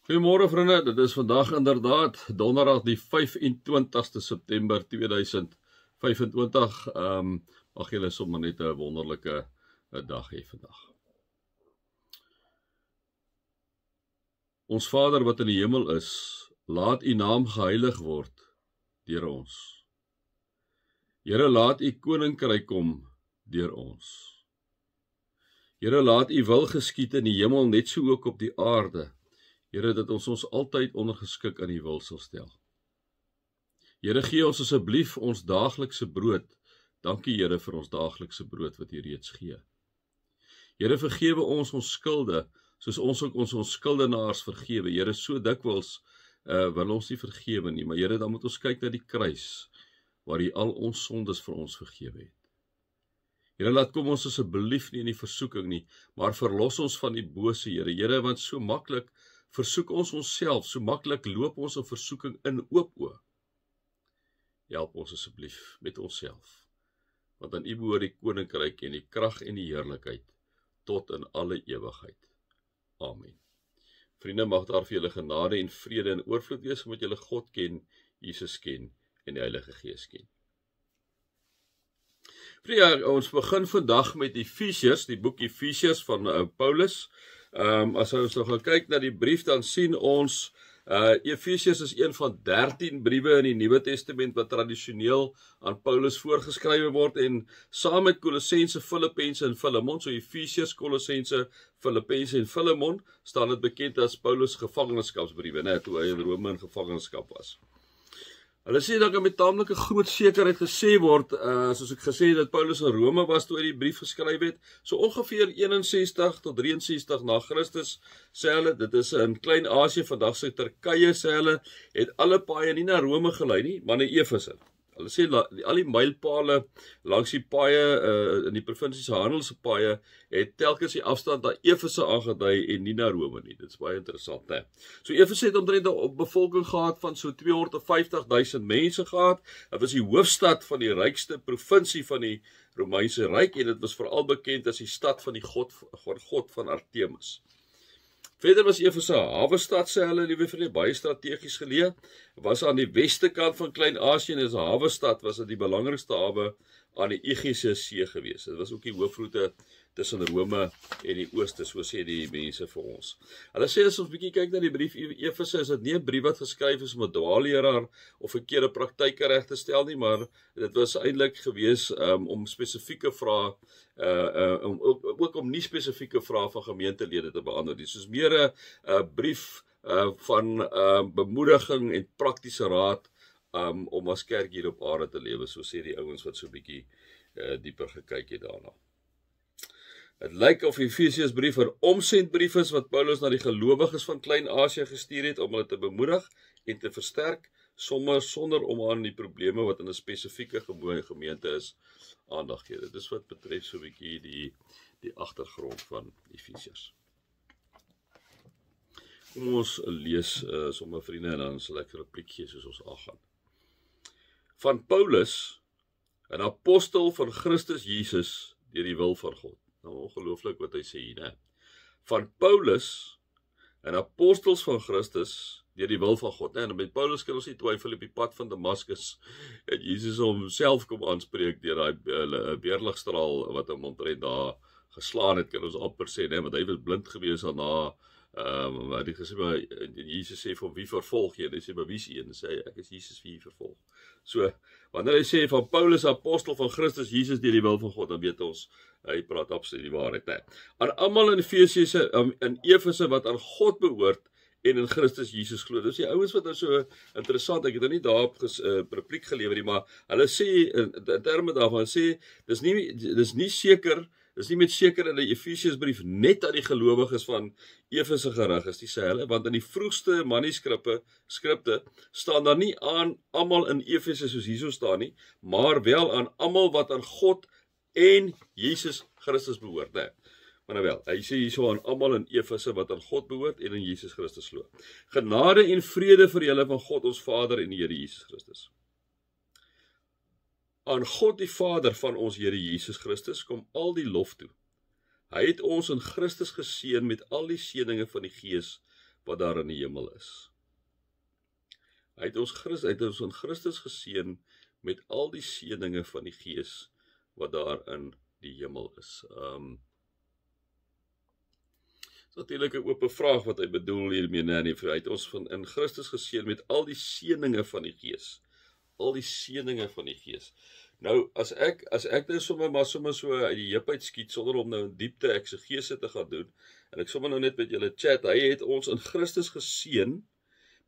Goeiemôre vriende, dit is vandag inderdaad donderdag die 25ste September 2025. Mag julle sommer net 'n wonderlike dag hê vandag. Ons Vader wat in die hemel is, laat u naam geheilig word deur ons. Here, laat u koninkryk kom deur ons. Here, laat u wil geskied in die hemel net so ook op die aarde. Here, dat ons altyd ondergeskik aan die wil sal stel. Here, gee ons asseblief ons daaglikse brood. Dankie Here vir ons daaglikse brood wat u reeds gee. Here, vergewe ons skulde, soos ons ook ons skuldenaars vergewe. Here, so dikwels wil ons nie vergewe nie, maar Here, dan moet ons kyk na die kruis, waar u al ons sondes vir ons vergewe het. Here, laat kom ons asseblief nie in die versoeking nie, maar verlos ons van die bose, Here. Here, want so maklik versoek ons onsself, so maklik loop ons in versoeking in oop oë. Help ons asseblief met onsself, want aan u behoort die koninkryk en die krag en die heerlikheid tot in alle ewigheid. Amen. Vriende, mag daar vir julle genade en vrede en oorvloed wees, omdat julle God ken, Jesus ken en die Heilige Gees ken. Vriende, ons begin vandag met Efesiërs, die boek Efesiërs van Paulus. As ons nog gaan kyk na die brief, dan sien ons Efesiërs is een van 13 briewe in die Nuwe Testament wat tradisioneel aan Paulus voorgeskrywe word, en saam met Kolossense, Filippense en Filemon, so Efesiërs, Kolossense, Filippense en Filemon, staan dit bekend as Paulus gevangenskapsbriewe, toe hy in Rome in gevangenskap was. Hulle sê dat met taamlike groot sekerheid gesê word, soos ek gesê het, dat Paulus in Rome was toe hy die brief geskryf het, so ongeveer 61 tot 63 na Christus, sê hulle, dit is in Klein-Asië, vandag sê Turkye, sê hulle, het alle paaie nie na Rome gelei nie, maar na Efese. Hulle sê, al die mylpale langs die paaie, in die provinsiese handelse paaie, het telkens die afstand na Efese aangedui en nie na Rome nie. Dit is baie interessant, hè. So Efese het omtrent 'n bevolking gehad van so 250.000 mense gehad. Dit was die hoofstad van die rykste provinsie van die Romeinse Ryk, en dit was veral bekend as die stad van die god van Artemis. Verder was Efese 'n hawestad, sê hulle, liewe vriende, baie strategies geleë, was aan die weste kant van Klein-Asië, en as 'n hawestad was dit die belangrikste hawe aan die Egeïese See gewees. Dit was ook die hoofroete tussen Rome en die ooste, so sê die mense vir ons. Hulle sê, as ons bietjie kyk na die brief Efese, is dit nie 'n brief wat geskryf is om 'n dwaalleraar of verkeerde praktyke reg te stel nie, maar dit was eintlik gewees om spesifieke vrae, ook om nie spesifieke vrae van gemeentelede te beantwoord nie. Soos meer 'n brief van bemoediging en praktiese raad om as kerk hier op aarde te lewe, so sê die ouens wat so 'n bietjie dieper gekyk het daarna. Het lyk of Efesiërs brief 'n omsendbrief is wat Paulus na die gelowiges van Klein-Asië gestuur het om hulle te bemoedig en te versterk, sonder om aan die probleme wat in 'n spesifieke gemeente is aandag gee. Dit is wat betref so 'n bietjie die agtergrond van Efesiërs. Kom ons lees sommer, vriende, en dan sal ek 'n repliek gee soos ons aangaan. Van Paulus, 'n apostel van Christus Jesus deur die wil van God. Nou, ongelooflik wat hy sê hier, né? Van Paulus, 'n apostels van Christus deur die wil van God. En met Paulus kan ons nie twyfel, op die pad van Damaskus het Jesus homself kom aanspreek deur daai weerligstraal wat hom omtrent daar geslaan het, kan ons amper sê, né? Want hy was blind gewees daarna. Hy het gesê, maar Jesus sê, van wie vervolg jy? En hy sê, maar wie is jy? En hy sê, ek is Jesus wie jy vervolg. So, wanneer hy sê, van Paulus, apostel van Christus Jesus deur die wil van God, dan weet ons, hy praat absoluut die waarheid, né? Aan almal in Efese wat aan God behoort en in Christus Jesus glo. Dis die ouens wat nou so interessant, ek het nou nie daarop repliek gelewer nie, maar hulle sê, in terme daarvan sê, dis nie seker, dis nie met seker in die Efesiërsbrief net aan die gelowiges van Efese gerig is, die sê hulle, want in die vroegste manuskripte staan daar nie aan almal in Efese soos hierso staan nie, maar wel aan almal wat aan God en Jesus Christus behoort, né? Maar nou wel, hy sê hierso aan almal in Efese wat aan God behoort en in Jesus Christus glo. Genade en vrede vir julle van God ons Vader en die Here Jesus Christus. Aan God die Vader van ons Here Jesus Christus kom al die lof toe. Hy het ons in Christus geseën met al die seëninge van die Gees wat daar in die hemel is. Hy het ons in Christus geseën met al die seëninge van die Gees wat daar in die hemel is. Natuurlik 'n oop vraag wat hy bedoel hiermee, nee, hy het ons in Christus geseën met al die seëninge van die Gees. Al die seëninge van die Gees. Nou, as ek nou sommer so uit die heup uit skiet, sonder om nou in diepte eksegese te gaan doen, en ek sommer nou net met julle chat, hy het ons in Christus geseën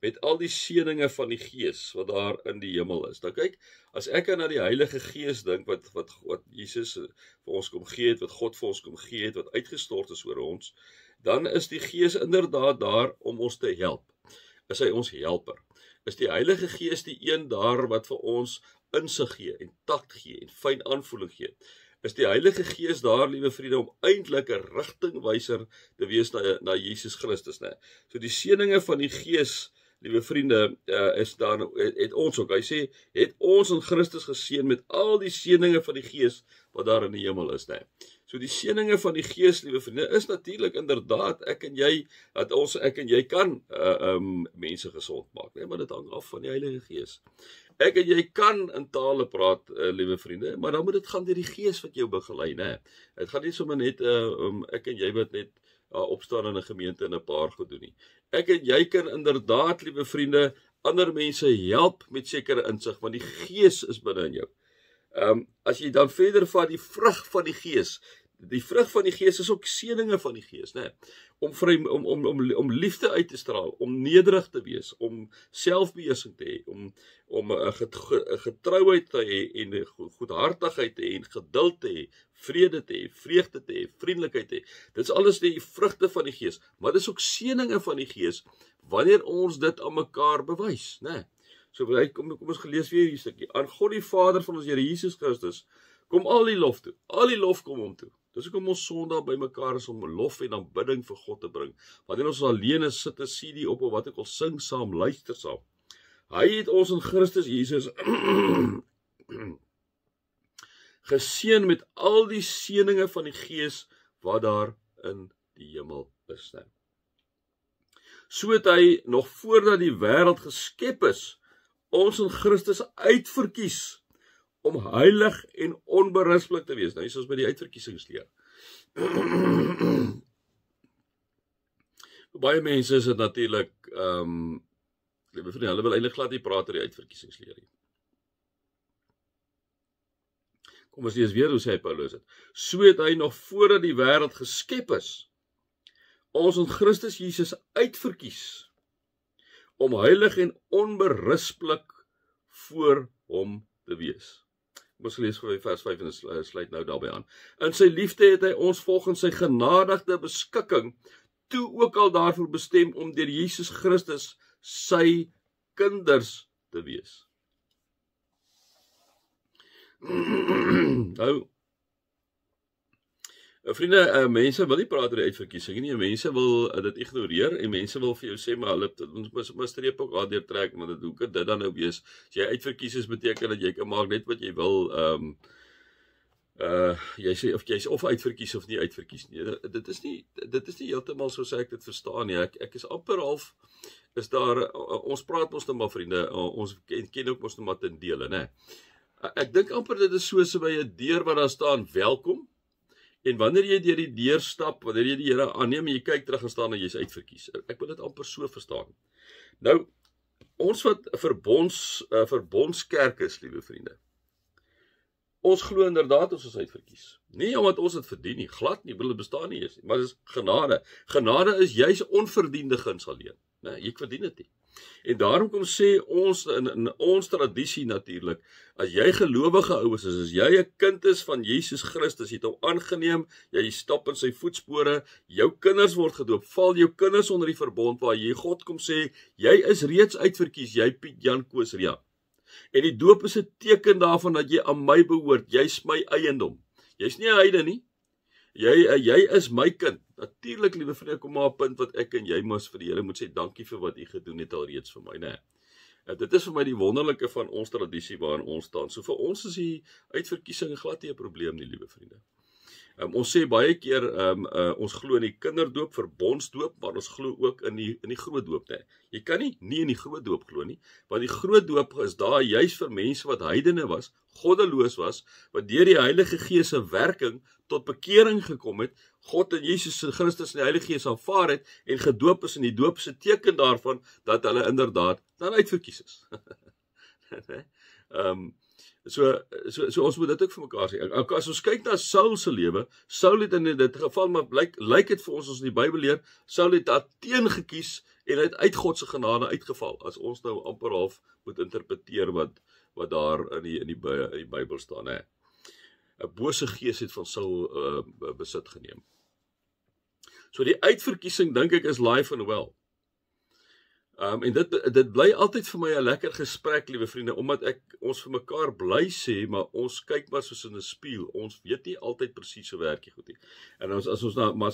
met al die seëninge van die Gees, wat daar in die hemel is. Nou kyk, as ek na die Heilige Gees dink, wat Jesus vir ons kom gee het, wat God vir ons kom gee het, wat uitgestort is oor ons, dan is die Gees inderdaad daar om ons te help. Is hy ons helper? Is die Heilige Gees die een daar wat vir ons insig gee en takt gee en fyn aanvoeling gee? Is die Heilige Gees daar, liewe vriende, om eintlik 'n rigtingwyser te wees na Jesus Christus, né? So die seëninge van die Gees, liewe vriende, is dan het ons ook. Hy sê, het ons in Christus geseën met al die seëninge van die Gees wat daar in die hemel is, né? So die seëninge van die Gees, liewe vriende, is natuurlik inderdaad ek en jy kan mense gesond maak, né? Maar dit hang af van die Heilige Gees. Ek en jy kan in tale praat, liewe vriende, maar dan moet dit gaan deur die Gees wat jou begelei, né? Dit gaan nie sommer net ek en jy wat net opstaan in 'n gemeente en 'n paar goed doen nie. Ek en jy kan inderdaad, liewe vriende, ander mense help met sekere insig, want die Gees is binne in jou. As jy dan verder van die vrug van die Gees, die vrug van die Gees is ook seëninge van die Gees, né? Om liefde uit te straal, om nederig te wees, om selfbeheersing te hê, om 'n getrouheid te hê en goedhartigheid te hê en geduld te hê, vrede te hê, vreugde te hê, vriendelikheid te hê. Dit is alles die vrugte van die Gees, maar dit is ook seëninge van die Gees wanneer ons dit aan mekaar bewys, né? So kom ons gelees weer hierdie stukkie. Aan God die Vader van ons Here Jesus Christus kom al die lof toe. Al die lof kom hom toe. Dis hoekom ons Sondag by mekaar is om lof en aanbidding vir God te bring. Wanneer ons alleen is, sit 'n CD op of wat ek al sing saam, luister saam. Hy het ons in Christus Jesus geseën met al die seëninge van die Gees wat daar in die hemel is. So het hy nog voordat die wêreld geskep is, ons in Christus uitverkies om heilig en onberispelik te wees. Nou is ons by die uitverkiesingsleer. Baie mense is dit natuurlik, hulle wil eintlik glad nie praat oor die uitverkiesingsleer nie. Kom ons lees weer hoe sê Paulus dit. So het hy nog voordat die wêreld geskep is, ons in Christus Jesus uitverkies om heilig en onberispelik voor hom te wees. Ons lees vers 5 en sluit nou daarby aan. In sy liefde het hy ons volgens sy genadige beskikking toe ook al daarvoor bestem om deur Jesus Christus sy kinders te wees. Nou, vriende, mense wil nie praat oor die uitverkiesing nie, mense wil dit ignoreer en mense wil vir jou sê, maar hulle moet streep ook daardeur trek, maar hoe kan dit dan nou wees? As jy uitverkies is, beteken dat jy kan maak net wat jy wil, jy sê of jy's of uitverkies of nie uitverkies nie. Dit is nie heeltemal soos ek dit verstaan nie. Ek is amper half, is daar, ons praat ons nou maar vriende, ons ken ook ons nou maar ten dele, né? Ek dink amper dit is soos by 'n deur waar daar staan welkom. En wanneer jy deur die deur stap, wanneer jy die Here aanneem en jy kyk terug en staan en jy's uitverkies. Ek wil dit amper so verstaan. Nou, ons wat verbondskerk is, liewe vriende. Ons glo inderdaad ons is uitverkies. Nie omdat ons dit verdien nie, glad nie, dit bestaan nie eens nie, maar dit is genade. Genade is juis onverdiende guns alleen. Nee, ek verdien dit nie. En daarom kom sê ons in ons tradisie natuurlik, as jy gelowige ouers is, as jy 'n kind is van Jesus Christus, jy het hom aangeneem, jy stap in sy voetspore, jou kinders word gedoop, val jou kinders onder die verbond waar jy God kom sê, jy is reeds uitverkies, jy Piet Jan Koos Ria. En die doop is 'n teken daarvan dat jy aan my behoort, jy's my eiendom. Jy's nie 'n heiden nie. Jy is my kind. Natuurlik, liewe vriende, kom maar 'n punt wat ek en jy mos vir die Here moet sê, dankie vir wat u gedoen het alreeds vir my, né? Dit is vir my die wonderlike van ons tradisie waarin ons staan. So vir ons is die uitverkiesing glad nie 'n probleem nie, liewe vriende. Ons sê baie keer, ons glo in die kinderdoop, verbondsdoop, maar ons glo ook in die groot doop. Nee. Jy kan nie in die groot doop glo nie, want die groot doop is daar juis vir mense wat heidene was, goddeloos was, wat deur die Heilige Gees se werking tot bekering gekom het, God en Jesus Christus en die Heilige Gees aanvaar het, en gedoop is in die doop se teken daarvan, dat hulle inderdaad dan uitverkies is. So ons moet dit ook vir mekaar sê. As ons kyk na Saul se lewe, Saul het in dit geval, maar lyk dit vir ons in die Bybel leer, Saul het daar teen gekies en het uit God se genade uitgeval, as ons nou amper half moet interpreteer wat daar in die Bybel staan. 'n bose gees het van Saul besit geneem. So die uitverkiesing, dink ek, is life and well. En dit bly altyd vir my 'n lekker gesprek, liewe vriende, omdat ons vir mekaar bly sê, maar ons kyk maar soos in 'n spieël. Ons weet nie altyd presies hoe werk die goed nie. En as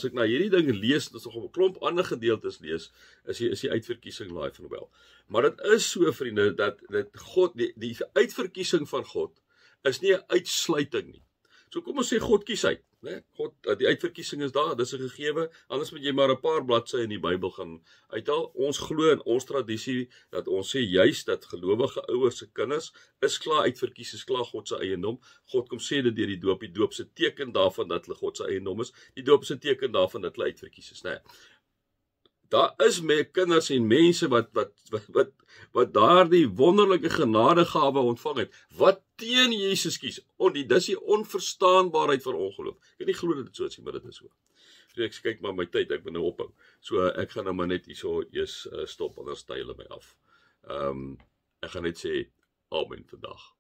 ek na hierdie ding lees, as ek op 'n klomp ander gedeeltes lees, is die uitverkiesing life and well. Maar dit is so, vriende, dat God, die uitverkiesing van God is nie 'n uitsluiting nie. So kom ons sê God kies uit, né? God, die uitverkiesing is daar, dis 'n gegewe, anders moet jy maar 'n paar bladsye in die Bybel gaan uithaal. Ons glo in ons tradisie dat ons sê juis dat gelowige ouers se kinders is klaar uitverkies, is klaar God se eiendom. God kom sê dit deur die doop se teken daarvan dat hulle God se eiendom is, die doop se teken daarvan dat hulle uitverkies is, né? Daar is kinders en mense wat daardie wonderlike genadegawe ontvang het, wat teen Jesus kies. Dis die onverstaanbaarheid van ongeloof. Ek kan nie glo dat dit so is nie, maar dit is so. So ek kyk maar my tyd, ek moet nou ophou. So ek gaan nou maar net hierso eers stop, anders styl hulle my af. Ek gaan net sê amen vandag.